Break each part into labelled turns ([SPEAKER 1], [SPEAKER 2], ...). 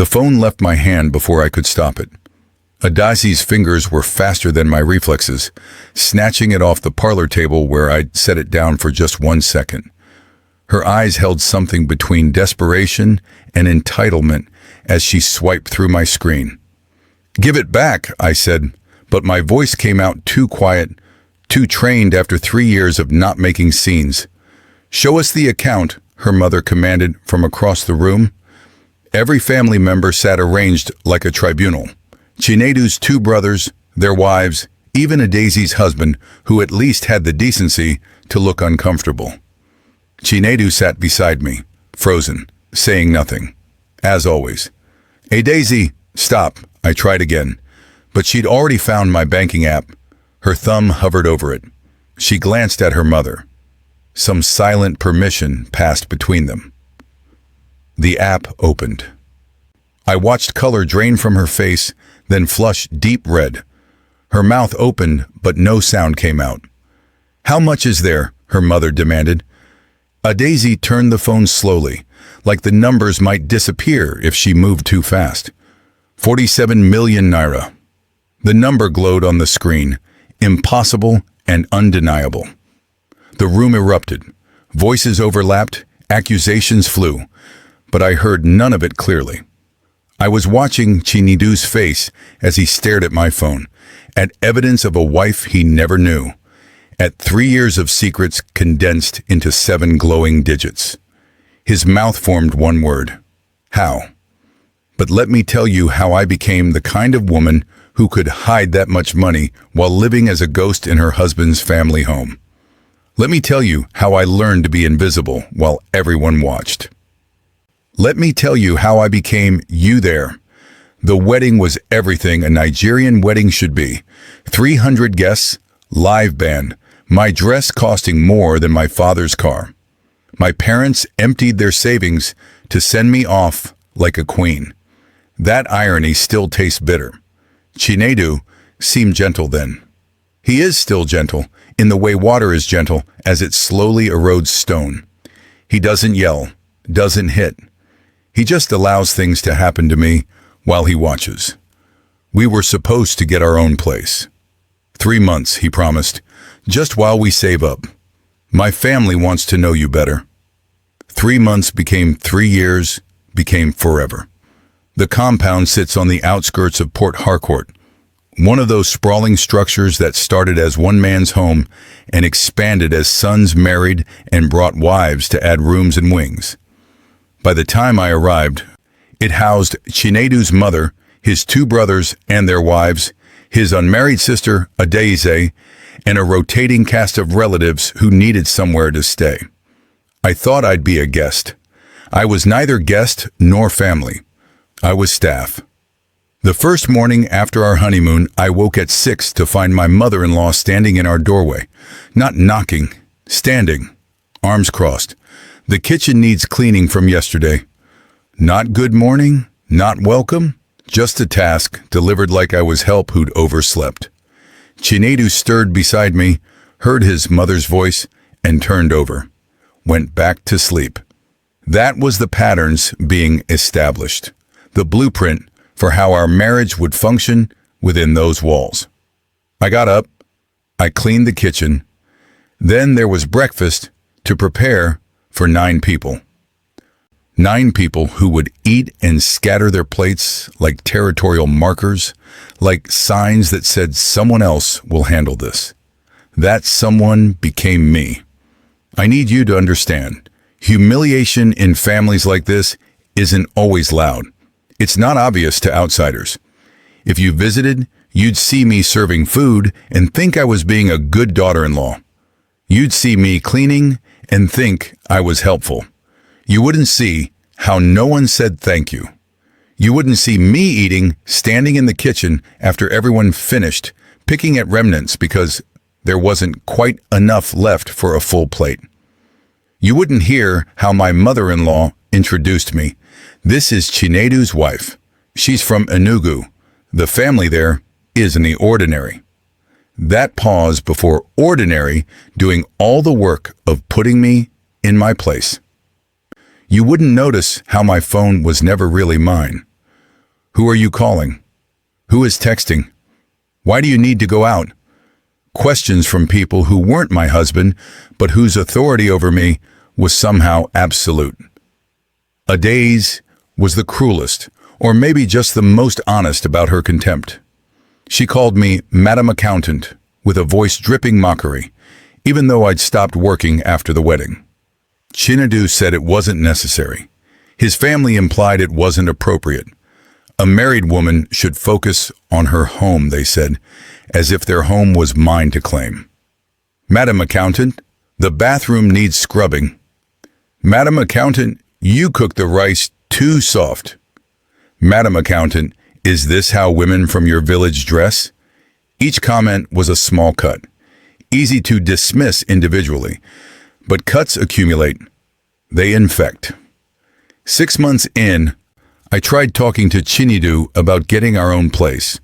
[SPEAKER 1] The phone left my hand before I could stop it. Adazi's fingers were faster than my reflexes, snatching it off the parlor table where I'd set it down for just 1 second. Her eyes held something between desperation and entitlement as she swiped through my screen. "Give it back," I said, but my voice came out too quiet, too trained after 3 years of not making scenes. "Show us the account," her mother commanded from across the room. Every family member sat arranged like a tribunal. Chinedu's 2 brothers, their wives, even Adazi's husband, who at least had the decency to look uncomfortable. Chinedu sat beside me, frozen, saying nothing. As always. "Adazi, stop," I tried again, but she'd already found my banking app. Her thumb hovered over it. She glanced at her mother. Some silent permission passed between them. The app opened. I watched color drain from her face, then flush deep red. Her mouth opened, but no sound came out. "How much is there?" her mother demanded. Adazi turned the phone slowly, like the numbers might disappear if she moved too fast. 47 million naira. The number glowed on the screen, impossible and undeniable. The room erupted. Voices overlapped, accusations flew, but I heard none of it clearly. I was watching Chinedu's face as he stared at my phone, at evidence of a wife he never knew, at 3 years of secrets condensed into 7 glowing digits. His mouth formed one word: how. But let me tell you how I became the kind of woman who could hide that much money while living as a ghost in her husband's family home. Let me tell you how I learned to be invisible while everyone watched. Let me tell you how I became you there. The wedding was everything a Nigerian wedding should be. 300 guests, live band, my dress costing more than my father's car. My parents emptied their savings to send me off like a queen. That irony still tastes bitter. Chinedu seemed gentle then. He is still gentle, in the way water is gentle as it slowly erodes stone. He doesn't yell, doesn't hit. He just allows things to happen to me while he watches. We were supposed to get our own place. 3 months, he promised, just while we save up. My family wants to know you better. 3 months became 3 years, became forever. The compound sits on the outskirts of Port Harcourt, one of those sprawling structures that started as one man's home and expanded as sons married and brought wives to add rooms and wings. By the time I arrived, it housed Chinedu's mother, his 2 brothers and their wives, his unmarried sister, Adaze, and a rotating cast of relatives who needed somewhere to stay. I thought I'd be a guest. I was neither guest nor family. I was staff. The first morning after our honeymoon, I woke at 6 to find my mother-in-law standing in our doorway, not knocking, standing, arms crossed. The kitchen needs cleaning from yesterday. Not good morning, not welcome, just a task delivered like I was help who'd overslept. Chinedu stirred beside me, heard his mother's voice, and turned over. Went back to sleep. That was the patterns being established, the blueprint for how our marriage would function within those walls. I got up, I cleaned the kitchen, then there was breakfast to prepare for 9 people. 9 people who would eat and scatter their plates like territorial markers, like signs that said someone else will handle this. That someone became me. I need you to understand, humiliation in families like this isn't always loud. It's not obvious to outsiders. If you visited, you'd see me serving food and think I was being a good daughter-in-law. You'd see me cleaning and think I was helpful. You wouldn't see how no one said thank you. You wouldn't see me eating, standing in the kitchen after everyone finished, picking at remnants because there wasn't quite enough left for a full plate. You wouldn't hear how my mother-in-law introduced me. This is Chinedu's wife. She's from Enugu. The family there isn't the ordinary. That pause before ordinary doing all the work of putting me in my place. You wouldn't notice how my phone was never really mine. Who are you calling? Who is texting? Why do you need to go out? Questions from people who weren't my husband, but whose authority over me was somehow absolute. A daze was the cruelest, or maybe just the most honest about her contempt. She called me Madam Accountant, with a voice dripping mockery, even though I'd stopped working after the wedding. Chinedu said it wasn't necessary. His family implied it wasn't appropriate. A married woman should focus on her home, they said, as if their home was mine to claim. Madam Accountant, the bathroom needs scrubbing. Madam Accountant, you cook the rice too soft. Madam Accountant, is this how women from your village dress? Each comment was a small cut, easy to dismiss individually, but cuts accumulate. They infect. 6 months in, I tried talking to Chinedu about getting our own place.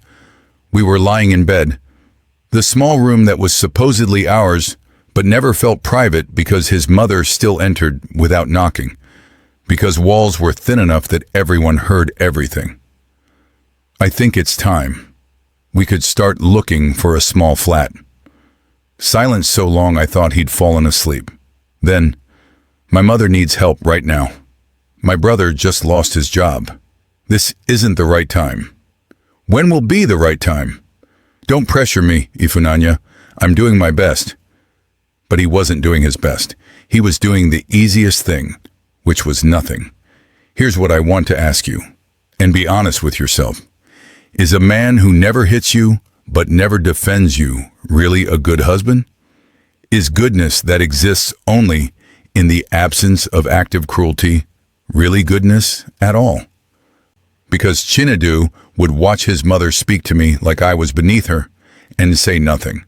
[SPEAKER 1] We were lying in bed, the small room that was supposedly ours, but never felt private because his mother still entered without knocking, because walls were thin enough that everyone heard everything. I think it's time. We could start looking for a small flat. Silence so long I thought he'd fallen asleep. Then, my mother needs help right now. My brother just lost his job. This isn't the right time. When will be the right time? Don't pressure me, Ifunanya. I'm doing my best. But he wasn't doing his best. He was doing the easiest thing, which was nothing. Here's what I want to ask you, and be honest with yourself. Is a man who never hits you, but never defends you, really a good husband? Is goodness that exists only in the absence of active cruelty really goodness at all? Because Chinedu would watch his mother speak to me like I was beneath her and say nothing.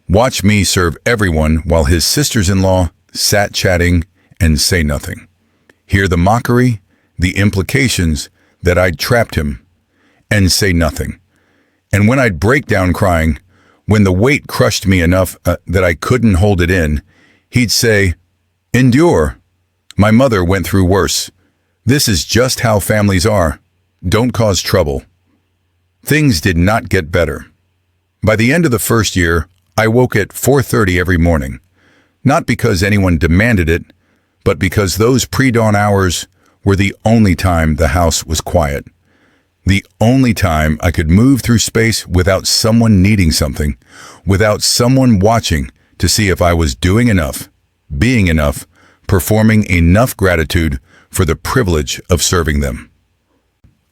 [SPEAKER 1] Watch me serve everyone while his sisters-in-law sat chatting and say nothing. Hear the mockery, the implications that I'd trapped him, and say nothing. And when I'd break down crying, when the weight crushed me enough that I couldn't hold it in, he'd say, "Endure. My mother went through worse. This is just how families are. Don't cause trouble." Things did not get better. By the end of the first year, I woke at 4:30 every morning, not because anyone demanded it, but because those pre-dawn hours were the only time the house was quiet. The only time I could move through space without someone needing something, without someone watching to see if I was doing enough, being enough, performing enough gratitude for the privilege of serving them.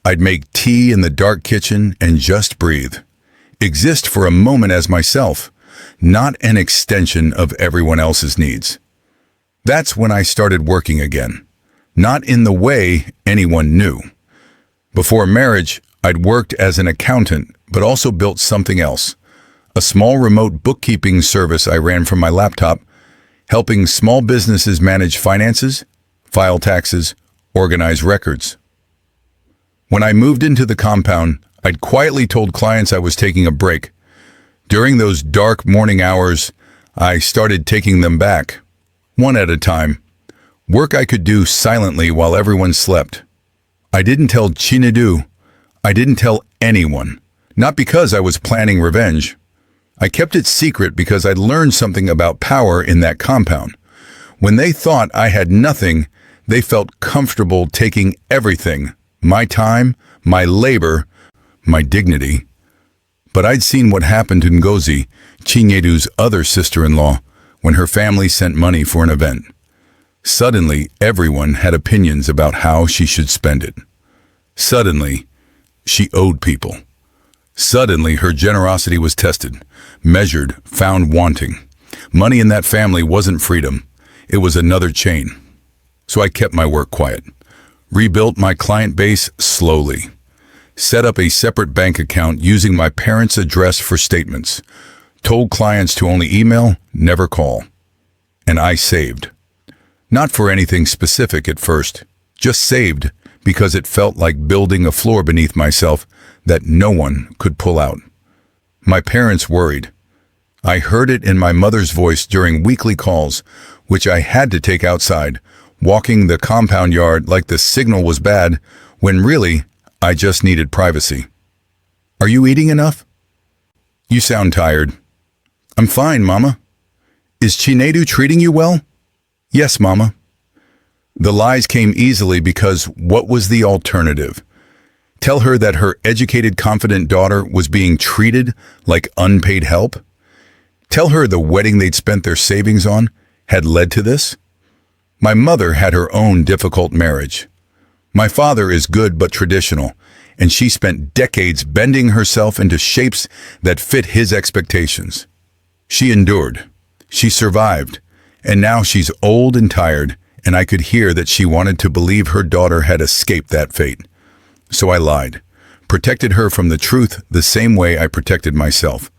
[SPEAKER 1] I'd make tea in the dark kitchen and just breathe. Exist for a moment as myself, not an extension of everyone else's needs. That's when I started working again, not in the way anyone knew. Before marriage, I'd worked as an accountant, but also built something else. A small remote bookkeeping service I ran from my laptop, helping small businesses manage finances, file taxes, organize records. When I moved into the compound, I'd quietly told clients I was taking a break. During those dark morning hours, I started taking them back, one at a time. Work I could do silently while everyone slept. I didn't tell Chinedu. I didn't tell anyone. Not because I was planning revenge. I kept it secret because I'd learned something about power in that compound. When they thought I had nothing, they felt comfortable taking everything. My time, my labor, my dignity. But I'd seen what happened to Ngozi, Chinedu's other sister-in-law, when her family sent money for an event. Suddenly, everyone had opinions about how she should spend it. Suddenly, she owed people. Suddenly, her generosity was tested, measured, found wanting. Money in that family wasn't freedom. It was another chain. So I kept my work quiet, rebuilt my client base slowly, set up a separate bank account using my parents' address for statements, told clients to only email, never call. And I saved. Not for anything specific at first, just saved because it felt like building a floor beneath myself that no one could pull out. My parents worried. I heard it in my mother's voice during weekly calls, which I had to take outside, walking the compound yard like the signal was bad, when really, I just needed privacy. Are you eating enough? You sound tired. I'm fine, Mama. Is Chinedu treating you well? Yes, Mama. The lies came easily because what was the alternative? Tell her that her educated, confident daughter was being treated like unpaid help? Tell her the wedding they'd spent their savings on had led to this? My mother had her own difficult marriage. My father is good but traditional, and she spent decades bending herself into shapes that fit his expectations. She endured. She survived. And now she's old and tired, and I could hear that she wanted to believe her daughter had escaped that fate. So I lied, protected her from the truth the same way I protected myself,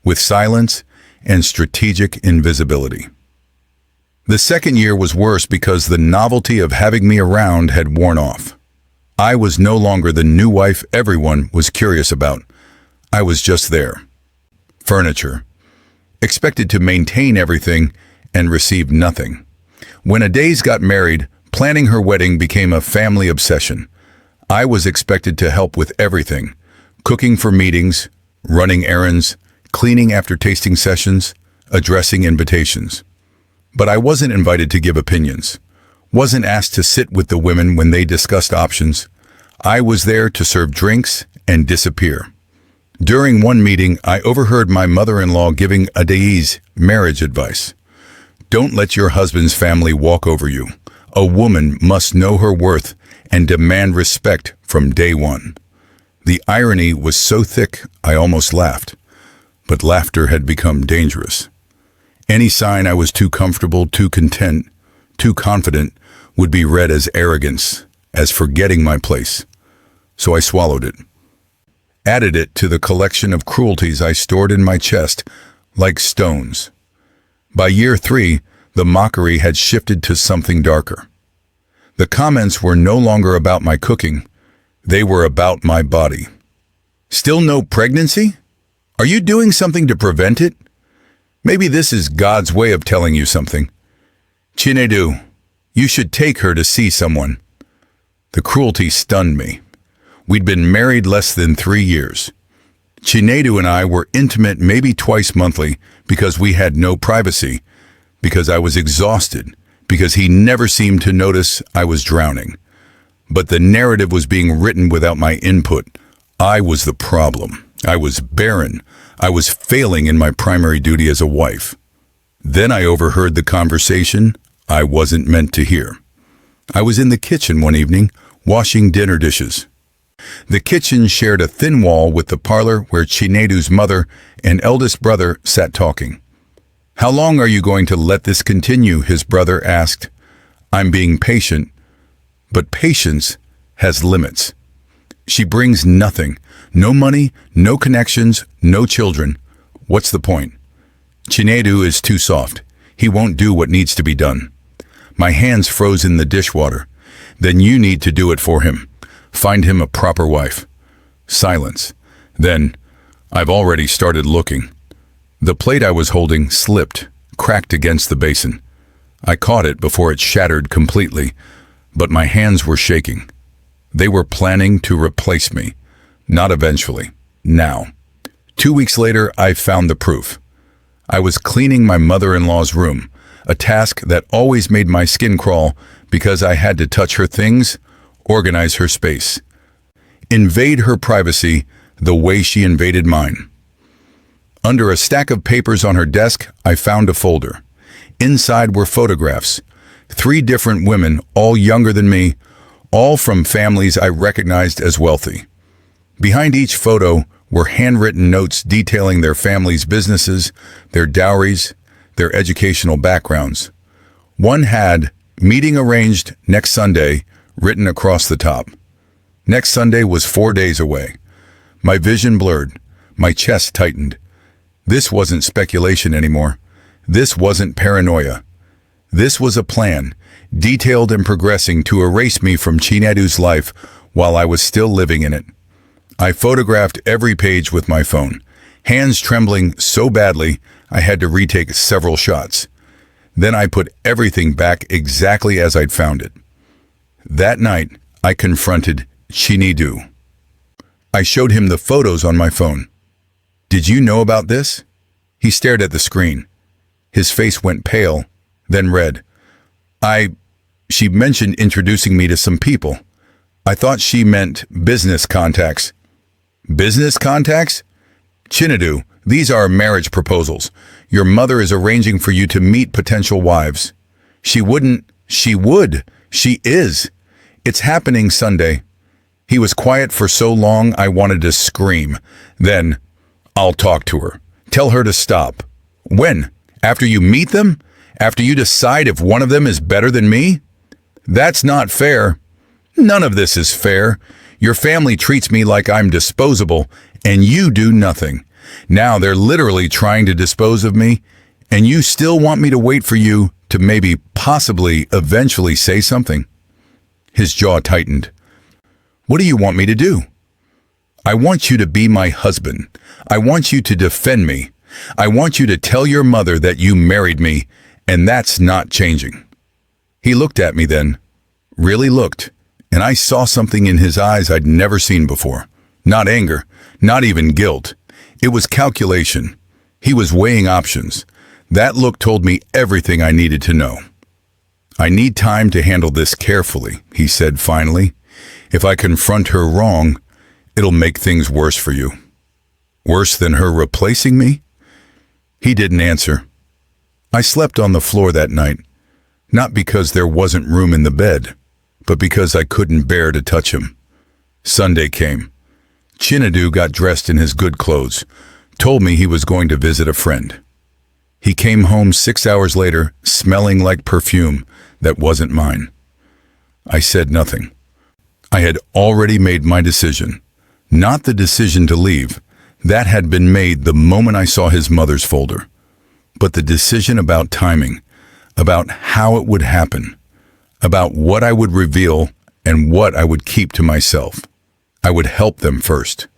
[SPEAKER 1] with silence and strategic invisibility. The second year was worse because the novelty of having me around had worn off. I was no longer the new wife everyone was curious about. I was just there. Furniture. Expected to maintain everything and receive nothing. When Adaze got married, planning her wedding became a family obsession. I was expected to help with everything: cooking for meetings, running errands, cleaning after tasting sessions, addressing invitations. But I wasn't invited to give opinions, wasn't asked to sit with the women when they discussed options. I was there to serve drinks and disappear. During one meeting, I overheard my mother-in-law giving Adaze marriage advice. Don't let your husband's family walk over you. A woman must know her worth and demand respect from day one. The irony was so thick, I almost laughed. But laughter had become dangerous. Any sign I was too comfortable, too content, too confident would be read as arrogance, as forgetting my place. So I swallowed it. Added it to the collection of cruelties I stored in my chest like stones. By year 3, the mockery had shifted to something darker. The comments were no longer about my cooking. They were about my body. Still no pregnancy? Are you doing something to prevent it? Maybe this is God's way of telling you something. Chinedu, you should take her to see someone. The cruelty stunned me. We'd been married less than 3 years. Chinedu and I were intimate maybe twice monthly because we had no privacy, because I was exhausted, because he never seemed to notice I was drowning. But the narrative was being written without my input. I was the problem. I was barren. I was failing in my primary duty as a wife. Then I overheard the conversation I wasn't meant to hear. I was in the kitchen one evening, washing dinner dishes. The kitchen shared a thin wall with the parlor where Chinedu's mother and eldest brother sat talking. "How long are you going to let this continue?" his brother asked. "I'm being patient, but patience has limits. She brings nothing. No money, no connections, no children. What's the point? Chinedu is too soft. He won't do what needs to be done." My hands froze in the dishwater. "Then you need to do it for him. Find him a proper wife." Silence. Then, "I've already started looking." The plate I was holding slipped, cracked against the basin. I caught it before it shattered completely, but my hands were shaking. They were planning to replace me. Not eventually. Now. 2 weeks later, I found the proof. I was cleaning my mother-in-law's room, a task that always made my skin crawl because I had to touch her things, organize her space, invade her privacy the way she invaded mine. Under a stack of papers on her desk, I found a folder. Inside were photographs. 3 different women, all younger than me, all from families I recognized as wealthy. Behind each photo were handwritten notes detailing their families' businesses, their dowries, their educational backgrounds. One had "Meeting arranged next Sunday" written across the top. Next Sunday was 4 days away. My vision blurred. My chest tightened. This wasn't speculation anymore. This wasn't paranoia. This was a plan, detailed and progressing to erase me from Chinedu's life while I was still living in it. I photographed every page with my phone, hands trembling so badly I had to retake several shots. Then I put everything back exactly as I'd found it. That night, I confronted Chinedu. I showed him the photos on my phone. "Did you know about this?" He stared at the screen. His face went pale, then red. She mentioned introducing me to some people. I thought she meant business contacts." "Business contacts? Chinedu, these are marriage proposals. Your mother is arranging for you to meet potential wives." She would. She is. It's happening Sunday." He was quiet for so long I wanted to scream. Then, "I'll talk to her. Tell her to stop." "When? After you meet them? After you decide if one of them is better than me?" "That's not fair." "None of this is fair. Your family treats me like I'm disposable, and you do nothing. Now they're literally trying to dispose of me, and you still want me to wait for you to maybe, possibly, eventually say something." His jaw tightened. "What do you want me to do?" "I want you to be my husband. I want you to defend me. I want you to tell your mother that you married me, and that's not changing." He looked at me then, really looked, and I saw something in his eyes I'd never seen before. Not anger, not even guilt. It was calculation. He was weighing options. That look told me everything I needed to know. "I need time to handle this carefully," he said finally. "If I confront her wrong, it'll make things worse for you." "Worse than her replacing me?" He didn't answer. I slept on the floor that night, not because there wasn't room in the bed, but because I couldn't bear to touch him. Sunday came. Chinedu got dressed in his good clothes, told me he was going to visit a friend. He came home 6 hours later, smelling like perfume that wasn't mine. I said nothing. I had already made my decision. Not the decision to leave. That had been made the moment I saw his mother's folder. But the decision about timing, about how it would happen, about what I would reveal and what I would keep to myself. I would help them first.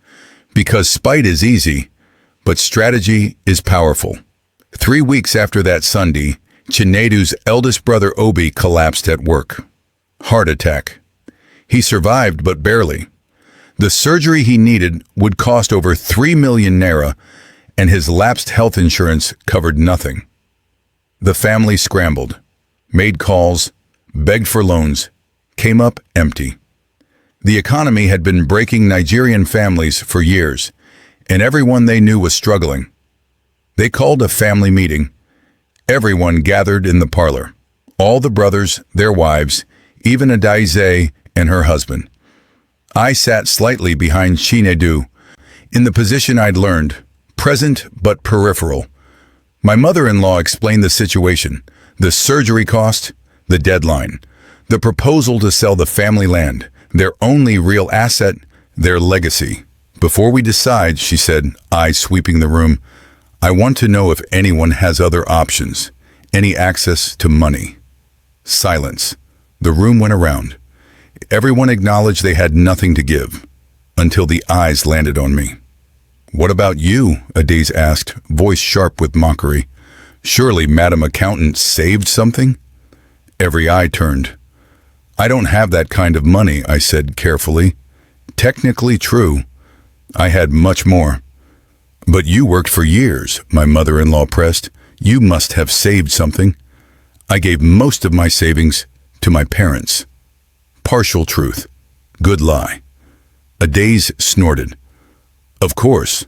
[SPEAKER 1] Because spite is easy, but strategy is powerful. 3 weeks after that Sunday, Chinedu's eldest brother Obi collapsed at work. Heart attack. He survived, but barely. The surgery he needed would cost over 3 million naira, and his lapsed health insurance covered nothing. The family scrambled, made calls, begged for loans, came up empty. The economy had been breaking Nigerian families for years, and everyone they knew was struggling. They called a family meeting. Everyone gathered in the parlor. All the brothers, their wives, even Adaize and her husband. I sat slightly behind Chinedu, in the position I'd learned, present but peripheral. My mother-in-law explained the situation, the surgery cost, the deadline, the proposal to sell the family land, their only real asset, their legacy. "Before we decide," she said, eyes sweeping the room, "I want to know if anyone has other options, any access to money." Silence. The room went around. Everyone acknowledged they had nothing to give, until the eyes landed on me. "What about you?" Adaize asked, voice sharp with mockery. "Surely Madam Accountant saved something?" Every eye turned. "I don't have that kind of money," I said carefully. "Technically true. I had much more." "But you worked for years," my mother-in-law pressed. "You must have saved something." "I gave most of my savings to my parents." Partial truth. Good lie. Adaize snorted. "Of course."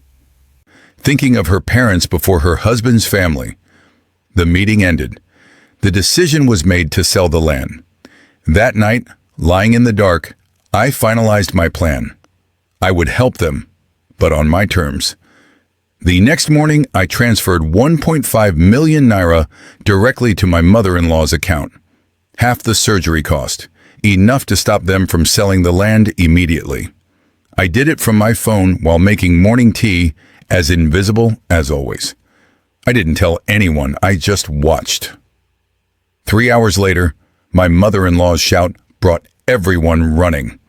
[SPEAKER 1] Thinking of her parents before her husband's family. The meeting ended. The decision was made to sell the land. That night, lying in the dark, I finalized my plan. I would help them, but on my terms. The next morning, I transferred 1.5 million naira directly to my mother-in-law's account. Half the surgery cost, enough to stop them from selling the land immediately. I did it from my phone while making morning tea, as invisible as always. I didn't tell anyone, I just watched. 3 hours later, my mother-in-law's shout brought everyone running.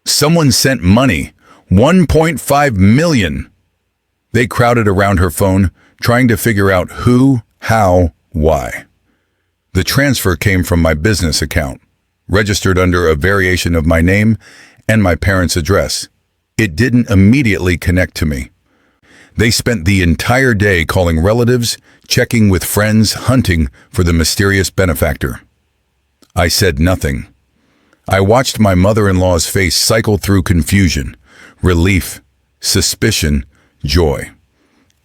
[SPEAKER 1] "Someone sent money! 1.5 million!" They crowded around her phone, trying to figure out who, how, why. The transfer came from my business account, registered under a variation of my name and my parents' address. it didn't immediately connect to me. They spent the entire day calling relatives, checking with friends, hunting for the mysterious benefactor. I said nothing. I watched my mother-in-law's face cycle through confusion, relief, suspicion, joy.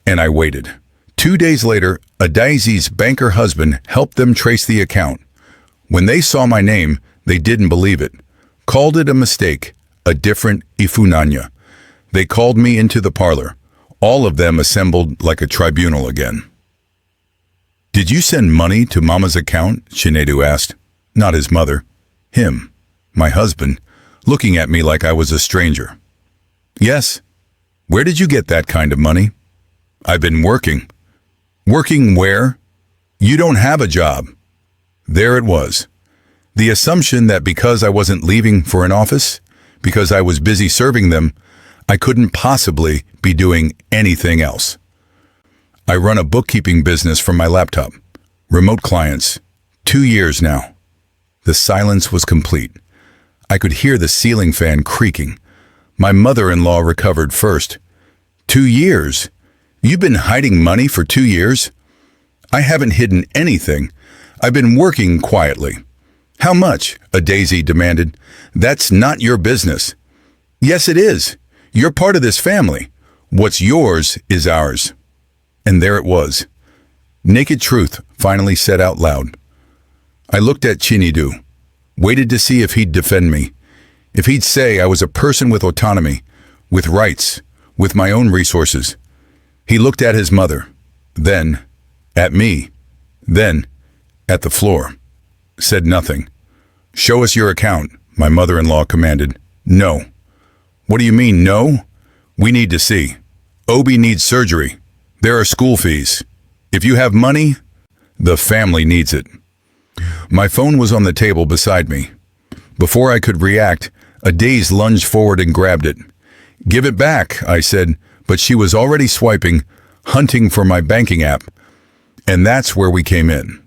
[SPEAKER 1] And I waited. 2 days later, Adaizi's banker husband helped them trace the account. When they saw my name, they didn't believe it. Called it a mistake, a different Ifunanya. They called me into the parlor. All of them assembled like a tribunal again. "Did you send money to Mama's account?" Chinedu asked. Not his mother. Him, my husband, looking at me like I was a stranger. "Yes." "Where did you get that kind of money?" "I've been working." "Working where?" "You don't have a job." There it was. The assumption that because I wasn't leaving for an office, because I was busy serving them, I couldn't possibly be doing anything else. I run a bookkeeping business from my laptop. Remote clients. 2 years now. The silence was complete. I could hear the ceiling fan creaking. My mother-in-law recovered first. 2 years? You've been hiding money for 2 years? I haven't hidden anything. I've been working quietly. How much? Adaizi demanded. That's not your business. Yes, it is. You're part of this family. What's yours is ours. And there it was. Naked truth finally said out loud. I looked at Chinedu, waited to see if he'd defend me, if he'd say I was a person with autonomy, with rights, with my own resources. He looked at his mother, then at me, then at the floor, said nothing. Show us your account, my mother-in-law commanded. No. What do you mean, no? We need to see. Obi needs surgery. There are school fees. If you have money, the family needs it. My phone was on the table beside me. Before I could react, Adaizi lunged forward and grabbed it. Give it back, I said, but she was already swiping, hunting for my banking app. And that's where we came in.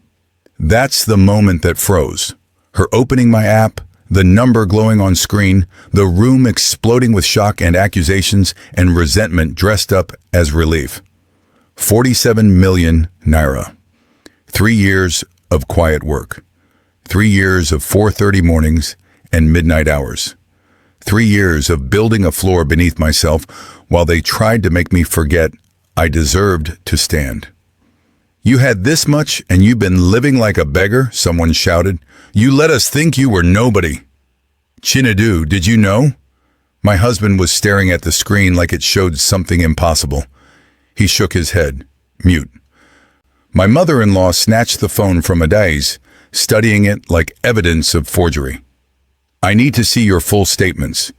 [SPEAKER 1] That's the moment that froze. Her opening my app, the number glowing on screen, the room exploding with shock and accusations and resentment dressed up as relief. 47 million naira. 3 years of quiet work. 3 years of 4:30 mornings and midnight hours. 3 years of building a floor beneath myself while they tried to make me forget I deserved to stand. You had this much and you've been living like a beggar, someone shouted. You let us think you were nobody. Chinedu, did you know? My husband was staring at the screen like it showed something impossible. He shook his head, mute. My mother-in-law snatched the phone from Adaizi, studying it like evidence of forgery. I need to see your full statements.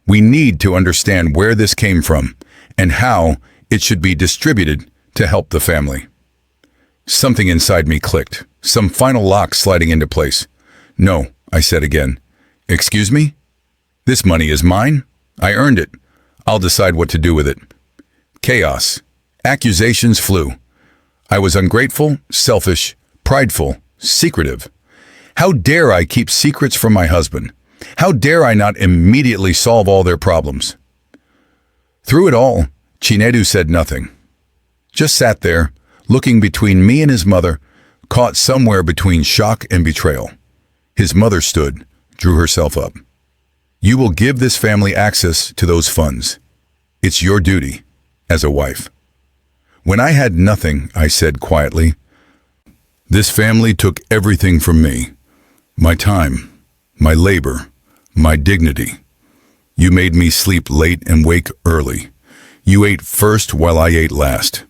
[SPEAKER 1] We need to understand where this came from and how it should be distributed to help the family. Something inside me clicked, some final lock sliding into place. No, I said again. Excuse me? This money is mine. I earned it. I'll decide what to do with it. Chaos. Accusations flew. I was ungrateful, selfish, prideful, secretive. How dare I keep secrets from my husband? How dare I not immediately solve all their problems? Through it all, Chinedu said nothing. Just sat there, looking between me and his mother, caught somewhere between shock and betrayal. His mother stood, drew herself up. You will give this family access to those funds. It's your duty, as a wife. When I had nothing, I said quietly, this family took everything from me. My time, my labor, my dignity. You made me sleep late and wake early. You ate first while I ate last.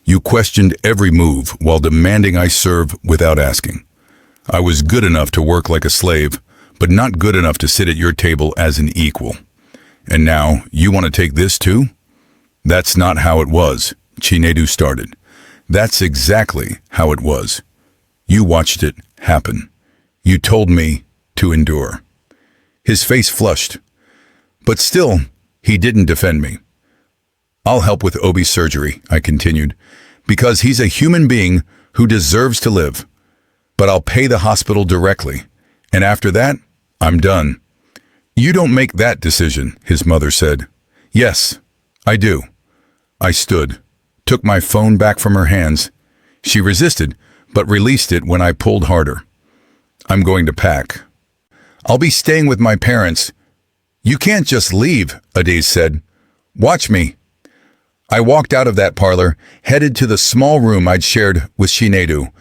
[SPEAKER 1] You questioned every move while demanding I serve without asking. I was good enough to work like a slave, but not good enough to sit at your table as an equal. And now, you want to take this too? That's not how it was, Chinedu started. That's exactly how it was. You watched it happen. You told me to endure. His face flushed. But still, he didn't defend me. I'll help with Obi's surgery, I continued, because he's a human being who deserves to live. But I'll pay the hospital directly. And after that, I'm done. You don't make that decision, his mother said. Yes, I do. I stood, took my phone back from her hands. She resisted, but released it when I pulled harder. I'm going to pack. I'll be staying with my parents. You can't just leave, Adese said. Watch me. I walked out of that parlor, headed to the small room I'd shared with Chinedu.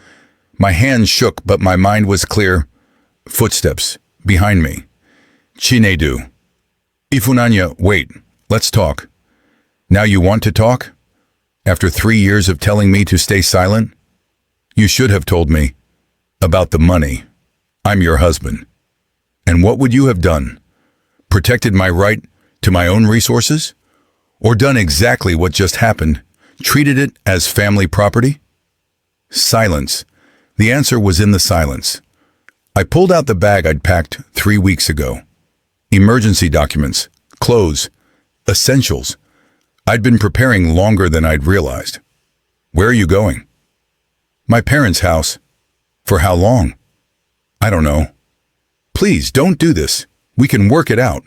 [SPEAKER 1] My hands shook, but my mind was clear. Footsteps behind me. Chinedu. Ifunanya, wait, let's talk. Now you want to talk? After 3 years of telling me to stay silent? You should have told me. About the money. I'm your husband. And what would you have done? Protected my right to my own resources? Or done exactly what just happened, treated it as family property? Silence. The answer was in the silence. I pulled out the bag I'd packed 3 weeks ago. Emergency documents, clothes, essentials. I'd been preparing longer than I'd realized. Where are you going? My parents' house. For how long? I don't know. Please, don't do this. We can work it out.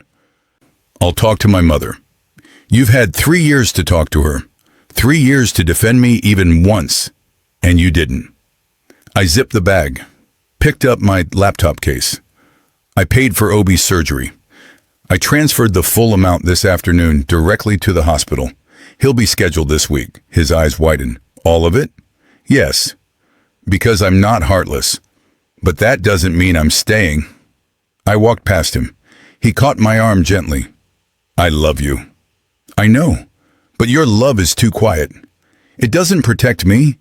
[SPEAKER 1] I'll talk to my mother. You've had 3 years to talk to her. 3 years to defend me even once. And you didn't. I zipped the bag, picked up my laptop case. I paid for Obi's surgery. I transferred the full amount this afternoon directly to the hospital. He'll be scheduled this week. His eyes widened. All of it? Yes. Because I'm not heartless. But that doesn't mean I'm staying. I walked past him. He caught my arm gently. I love you. I know, but your love is too quiet. It doesn't protect me.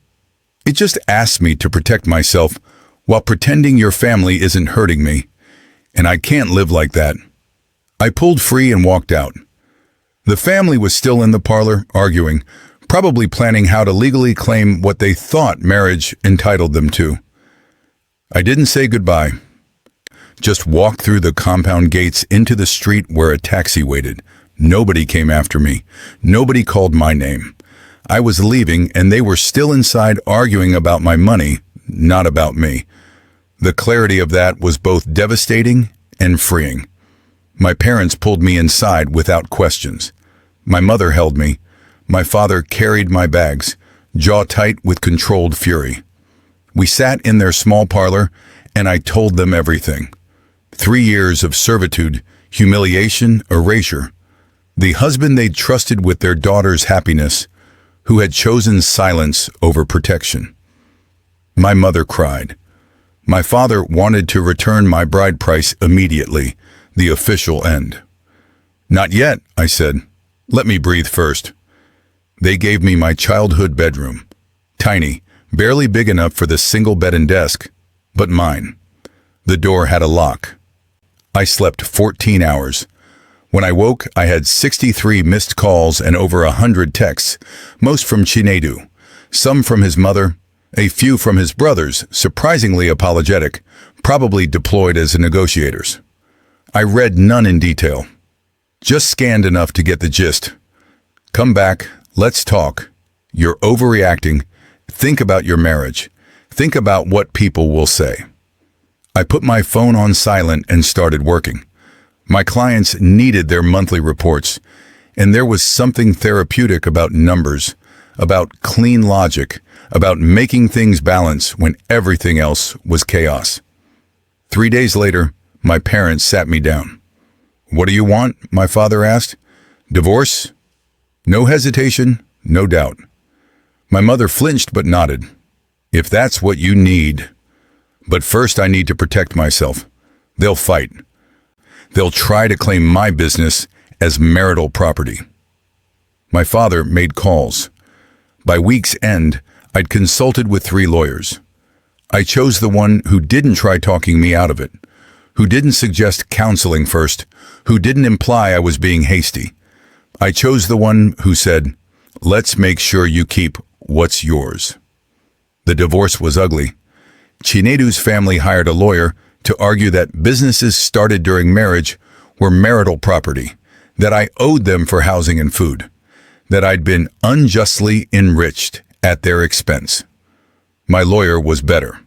[SPEAKER 1] It just asks me to protect myself while pretending your family isn't hurting me. And I can't live like that. I pulled free and walked out. The family was still in the parlor, arguing, probably planning how to legally claim what they thought marriage entitled them to. I didn't say goodbye. Just walked through the compound gates into the street where a taxi waited. Nobody came after me. Nobody called my name. I was leaving, and they were still inside arguing about my money, not about me. The clarity of that was both devastating and freeing. My parents pulled me inside without questions. My mother held me. My father carried my bags, jaw tight with controlled fury. We sat in their small parlor, and I told them everything. 3 years of servitude, humiliation, erasure. The husband they'd trusted with their daughter's happiness, who had chosen silence over protection. My mother cried. My father wanted to return my bride price immediately, the official end. Not yet, I said. Let me breathe first. They gave me my childhood bedroom. Tiny, barely big enough for the single bed and desk, but mine. The door had a lock. I slept 14 hours. When I woke, I had 63 missed calls and over 100 texts, most from Chinedu, some from his mother, a few from his brothers, surprisingly apologetic, probably deployed as negotiators. I read none in detail. Just scanned enough to get the gist. Come back, let's talk. You're overreacting. Think about your marriage. Think about what people will say. I put my phone on silent and started working. My clients needed their monthly reports, and there was something therapeutic about numbers, about clean logic, about making things balance when everything else was chaos. 3 days later, my parents sat me down. What do you want? My father asked. Divorce? No hesitation, no doubt. My mother flinched but nodded. If that's what you need. But first I need to protect myself. They'll fight. They'll try to claim my business as marital property. My father made calls. By week's end, I'd consulted with 3 lawyers. I chose the one who didn't try talking me out of it, who didn't suggest counseling first, who didn't imply I was being hasty. I chose the one who said, let's make sure you keep what's yours. The divorce was ugly. Chinedu's family hired a lawyer to argue that businesses started during marriage were marital property, that I owed them for housing and food, that I'd been unjustly enriched at their expense. My lawyer was better.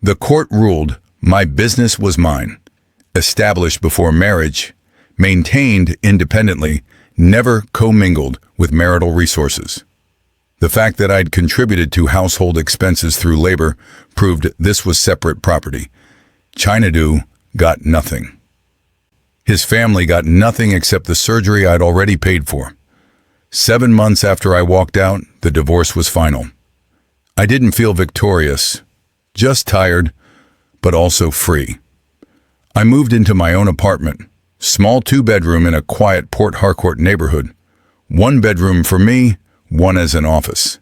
[SPEAKER 1] The court ruled my business was mine, established before marriage, maintained independently, never commingled with marital resources. The fact that I'd contributed to household expenses through labor proved this was separate property. Chinadu got nothing. His family got nothing except the surgery I'd already paid for. 7 months after I walked out, the divorce was final. I didn't feel victorious, just tired, but also free. I moved into my own apartment, small 2-bedroom in a quiet Port Harcourt neighborhood. 1 bedroom for me, 1 as an office.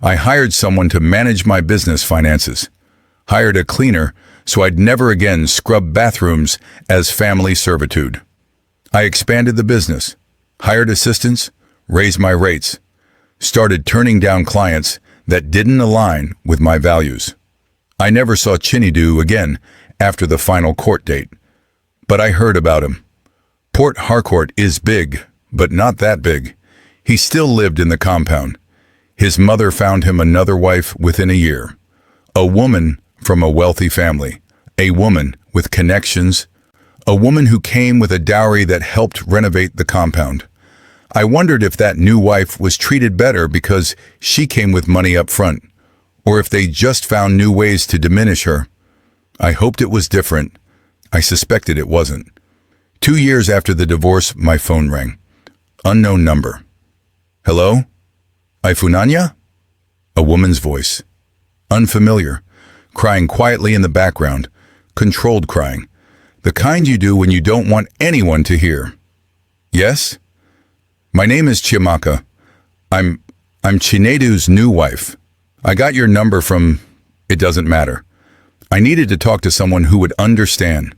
[SPEAKER 1] I hired someone to manage my business finances. Hired a cleaner so I'd never again scrub bathrooms as family servitude. I expanded the business, hired assistants, raised my rates, started turning down clients that didn't align with my values. I never saw Chinadu again after the final court date, but I heard about him. Port Harcourt is big, but not that big. He still lived in the compound. His mother found him another wife within a year. A woman from a wealthy family. A woman with connections. A woman who came with a dowry that helped renovate the compound. I wondered if that new wife was treated better because she came with money up front, or if they just found new ways to diminish her. I hoped it was different. I suspected it wasn't. 2 years after the divorce, my phone rang. Unknown number. Hello? Ifunanya? A woman's voice. Unfamiliar. Crying quietly in the background. Controlled crying. The kind you do when you don't want anyone to hear. Yes? My name is Chiamaka. I'm Chinedu's new wife. I got your number from... It doesn't matter. I needed to talk to someone who would understand.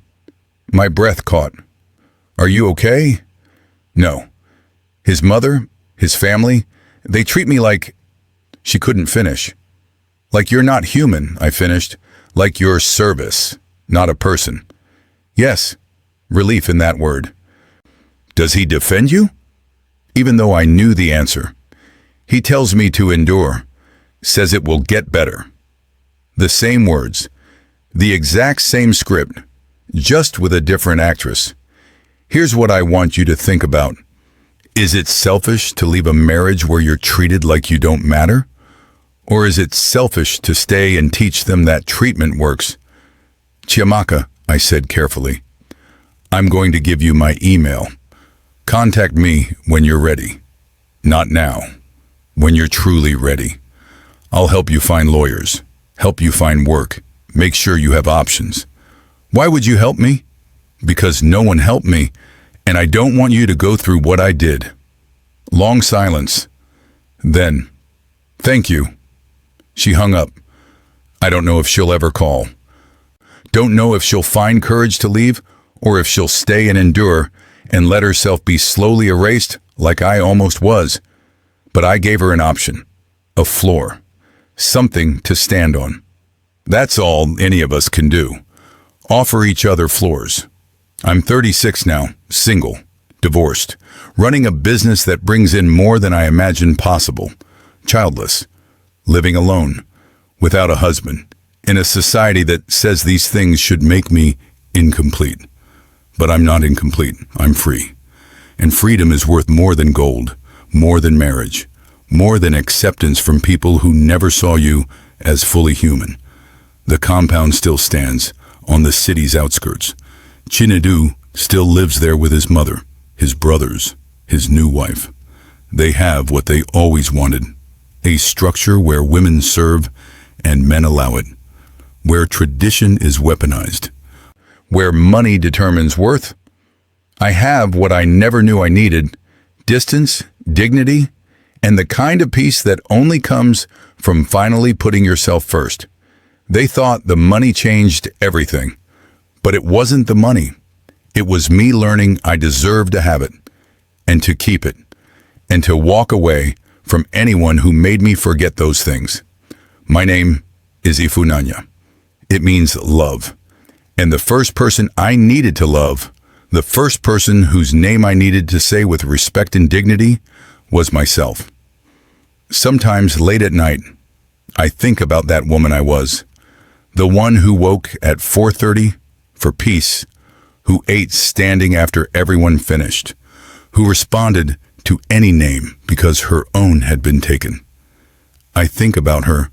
[SPEAKER 1] My breath caught. Are you okay? No. His mother, his family, they treat me like... She couldn't finish. Like you're not human, I finished. Like you're service, not a person. Yes, relief in that word. Does he defend you? Even though I knew the answer. He tells me to endure, says it will get better. The same words, the exact same script, just with a different actress. Here's what I want you to think about. Is it selfish to leave a marriage where you're treated like you don't matter? Or is it selfish to stay and teach them that treatment works? Chiamaka, I said carefully, I'm going to give you my email. Contact me when you're ready. Not now. When you're truly ready. I'll help you find lawyers, help you find work, make sure you have options. Why would you help me? Because no one helped me, and I don't want you to go through what I did. Long silence. Then, thank you. She hung up. I don't know if she'll ever call. Don't know if she'll find courage to leave, or if she'll stay and endure and let herself be slowly erased like I almost was. But I gave her an option, a floor, something to stand on. That's all any of us can do. Offer each other floors. I'm 36 now, single, divorced, running a business that brings in more than I imagined possible, childless, living alone, without a husband, in a society that says these things should make me incomplete. But I'm not incomplete, I'm free. And freedom is worth more than gold, more than marriage, more than acceptance from people who never saw you as fully human. The compound still stands on the city's outskirts. Chinadu still lives there with his mother, his brothers, his new wife. They have what they always wanted, a structure where women serve and men allow it, where tradition is weaponized, where money determines worth. I have what I never knew I needed, distance, dignity, and the kind of peace that only comes from finally putting yourself first. They thought the money changed everything, but it wasn't the money. It was me learning I deserved to have it, and to keep it, and to walk away from anyone who made me forget those things. My name is Ifunanya. It means love. And the first person I needed to love, the first person whose name I needed to say with respect and dignity, was myself. Sometimes late at night, I think about that woman I was, the one who woke at 4:30 for peace, who ate standing after everyone finished, who responded to any name because her own had been taken. I think about her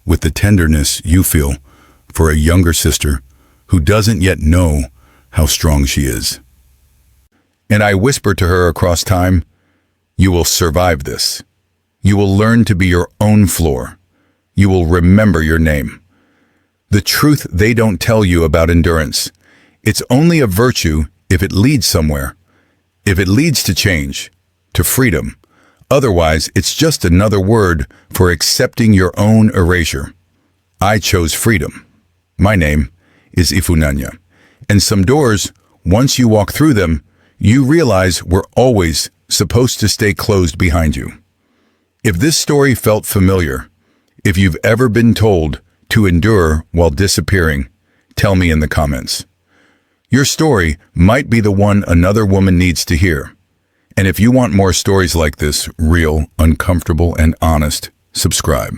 [SPEAKER 1] with the tenderness you feel for a younger sister who doesn't yet know how strong she is. And I whisper to her across time, you will survive this. You will learn to be your own floor. You will remember your name. The truth they don't tell you about endurance. It's only a virtue if it leads somewhere. If it leads to change, to freedom. Otherwise, it's just another word for accepting your own erasure. I chose freedom. My name is Ifunanya. And some doors, once you walk through them, you realize were always supposed to stay closed behind you. If this story felt familiar, if you've ever been told to endure while disappearing, tell me in the comments. Your story might be the one another woman needs to hear. And if you want more stories like this, real, uncomfortable, and honest, subscribe.